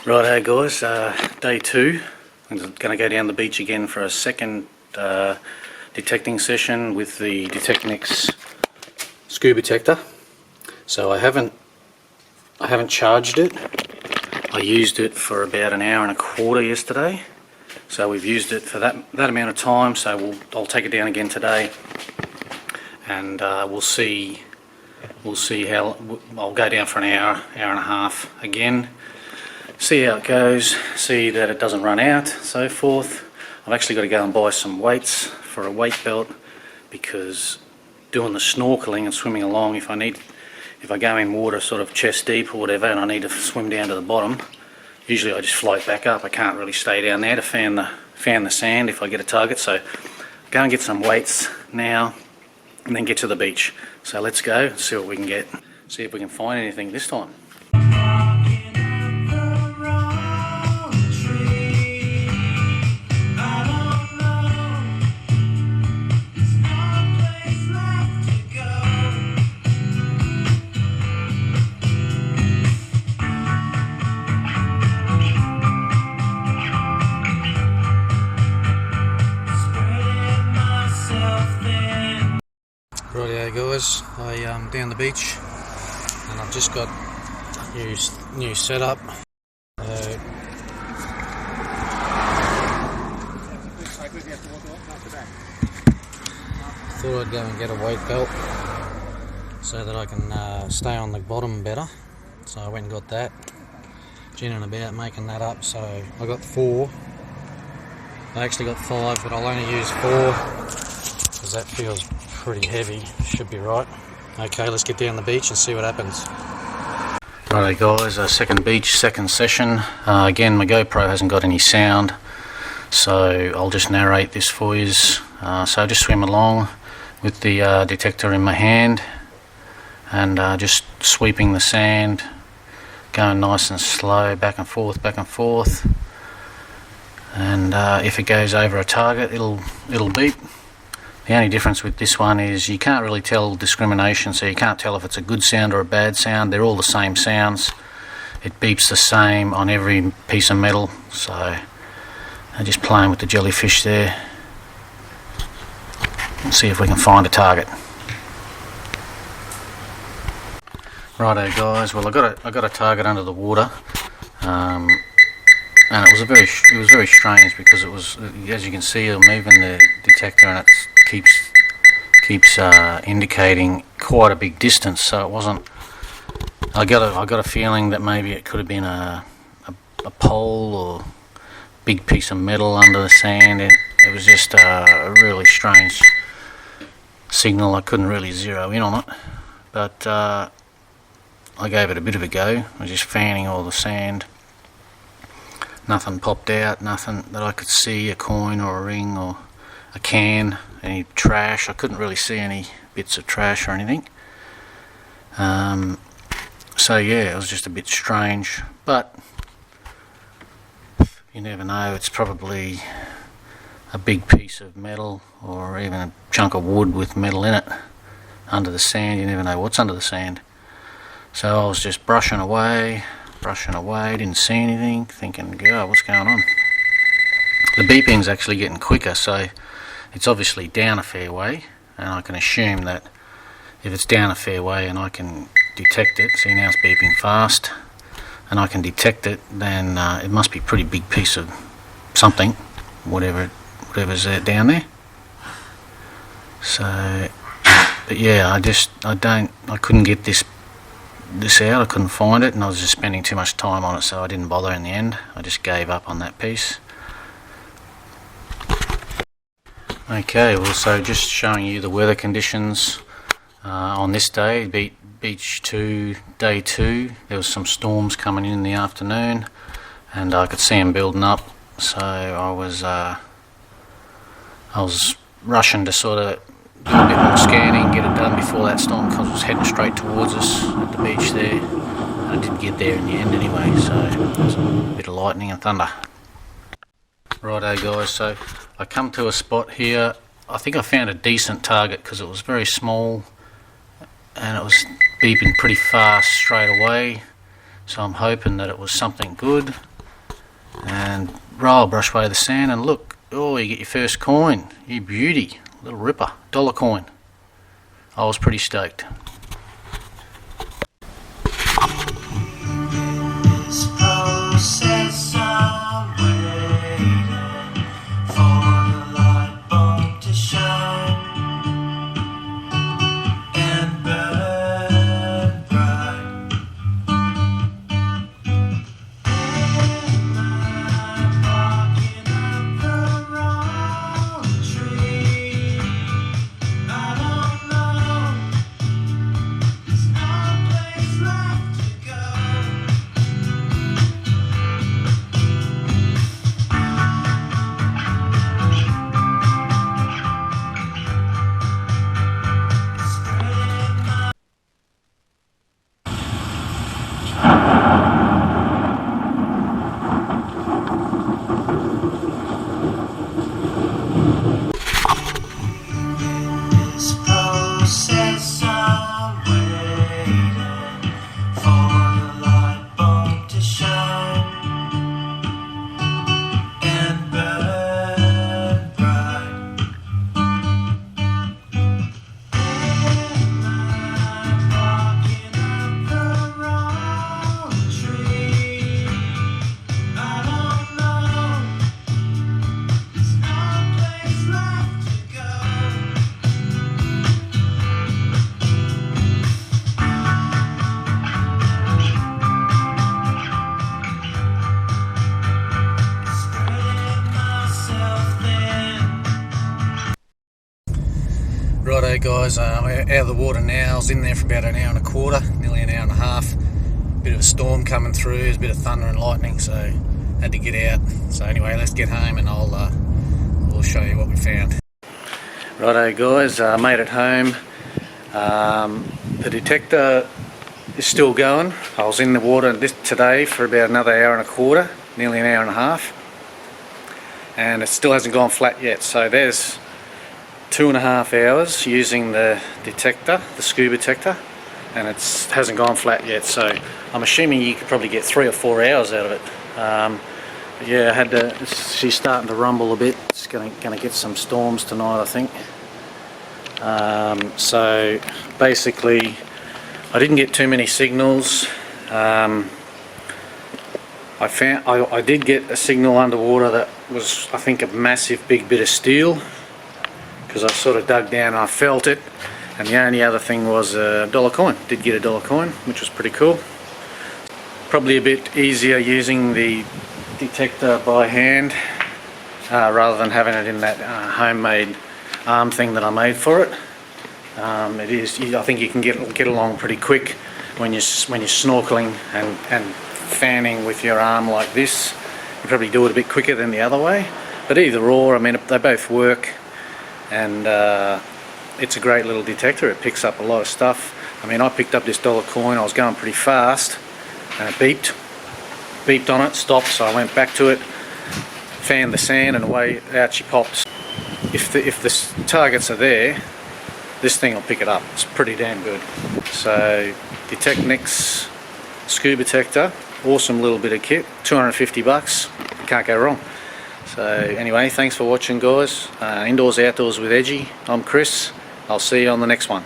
Righto guys, day 2. I'm going to go down the beach again for a second detecting session with the Deteknix Scuba Tector. So I haven't charged it. I used it for about an hour and a quarter yesterday. So we've used it for that amount of time. So I'll take it down again today, and we'll see how. I'll go down for an hour and a half again. See how it goes, see that it doesn't run out, so forth. I've actually got to go and buy some weights for a weight belt, because doing the snorkeling and swimming along, if I go in water sort of chest deep or whatever and I need to swim down to the bottom, usually I just float back up. I can't really stay down there to fan the sand if I get a target. So go and get some weights now and then get to the beach. So let's go, see what we can get, see if we can find anything this time. Rightio guys, I'm down the beach and I've just got new setup. Thought I'd go and get a weight belt so that I can stay on the bottom better. So I went and got that. Ginning about making that up, so I got 4. I actually got 5, but I'll only use 4 because that feels pretty heavy. Should be right. Okay, let's get down the beach and see what happens. Righto guys, second beach, second session. Again, my GoPro hasn't got any sound, so I'll just narrate this for you. So I just swim along with the detector in my hand and just sweeping the sand, going nice and slow, back and forth, and if it goes over a target, it'll beep. The only difference with this one is you can't really tell discrimination, so you can't tell if it's a good sound or a bad sound. They're all the same sounds. It beeps the same on every piece of metal. So I'm just playing with the jellyfish there. Let's see if we can find a target. Righto guys, well I got a target under the water, and it was very strange, because it was, as you can see, I'm moving the detector and it keeps indicating quite a big distance. So it wasn't. I got a feeling that maybe it could have been a pole or big piece of metal under the sand. It was just a really strange signal. I couldn't really zero in on it, but I gave it a bit of a go. I was just fanning all the sand. Nothing popped out, nothing that I could see, a coin or a ring or a can, any trash. I couldn't really see any bits of trash or anything. So yeah, it was just a bit strange, but you never know. It's probably a big piece of metal or even a chunk of wood with metal in it under the sand. You never know what's under the sand. So I was just brushing away, didn't see anything, thinking, God, what's going on? The beeping's actually getting quicker, so it's obviously down a fair way, and I can assume that if it's down a fair way and I can detect it, see now it's beeping fast, and I can detect it, then it must be a pretty big piece of something, whatever's down there. So, but yeah, I couldn't get this out. I couldn't find it, and I was just spending too much time on it, so I didn't bother in the end. I just gave up on that piece. Okay, well, so just showing you the weather conditions on this day, beach 2, day 2. There was some storms coming in the afternoon, and I could see them building up, so I was rushing to sort of do a bit more scanning, get it done before that storm, because it was heading straight towards us at the beach there. I didn't get there in the end anyway, so there was a bit of lightning and thunder. Righto guys, so I come to a spot here. I think I found a decent target because it was very small and it was beeping pretty fast straight away, so I'm hoping that it was something good. and roll, brush away the sand, and look, oh, you get your first coin. You beauty, little ripper, dollar coin. I was pretty stoked. Righto guys, we're out of the water now. I was in there for about an hour and a quarter, nearly an hour and a half. Bit of a storm coming through, there's a bit of thunder and lightning, so had to get out. So anyway, let's get home and we'll show you what we found. Righto guys, made it home. The detector is still going. I was in the water today for about another hour and a quarter, nearly an hour and a half. And it still hasn't gone flat yet, so there's 2.5 hours using the detector, the Scuba Tector, and it hasn't gone flat yet, so I'm assuming you could probably get 3 or 4 hours out of it. But yeah, she's starting to rumble a bit. It's going to get some storms tonight, I think. So basically I didn't get too many signals. I did get a signal underwater that was, I think, a massive big bit of steel, because I sort of dug down and I felt it. And the only other thing was a dollar coin. Did get a dollar coin, which was pretty cool. Probably a bit easier using the detector by hand rather than having it in that homemade arm thing that I made for it. It is. I think you can get along pretty quick when you're snorkeling and fanning with your arm like this. You probably do it a bit quicker than the other way. But either or, I mean, they both work. And it's a great little detector. It picks up a lot of stuff. I mean, I picked up this dollar coin. I was going pretty fast and it beeped on it, stopped, so I went back to it, fanned the sand, and away out she pops. If the targets are there, this thing will pick it up. It's pretty damn good. So Deteknix Scuba Tector, awesome little bit of kit, 250 bucks, can't go wrong. So anyway, thanks for watching guys. Indoors Outdoors with Edgy. I'm Chris. I'll see you on the next one.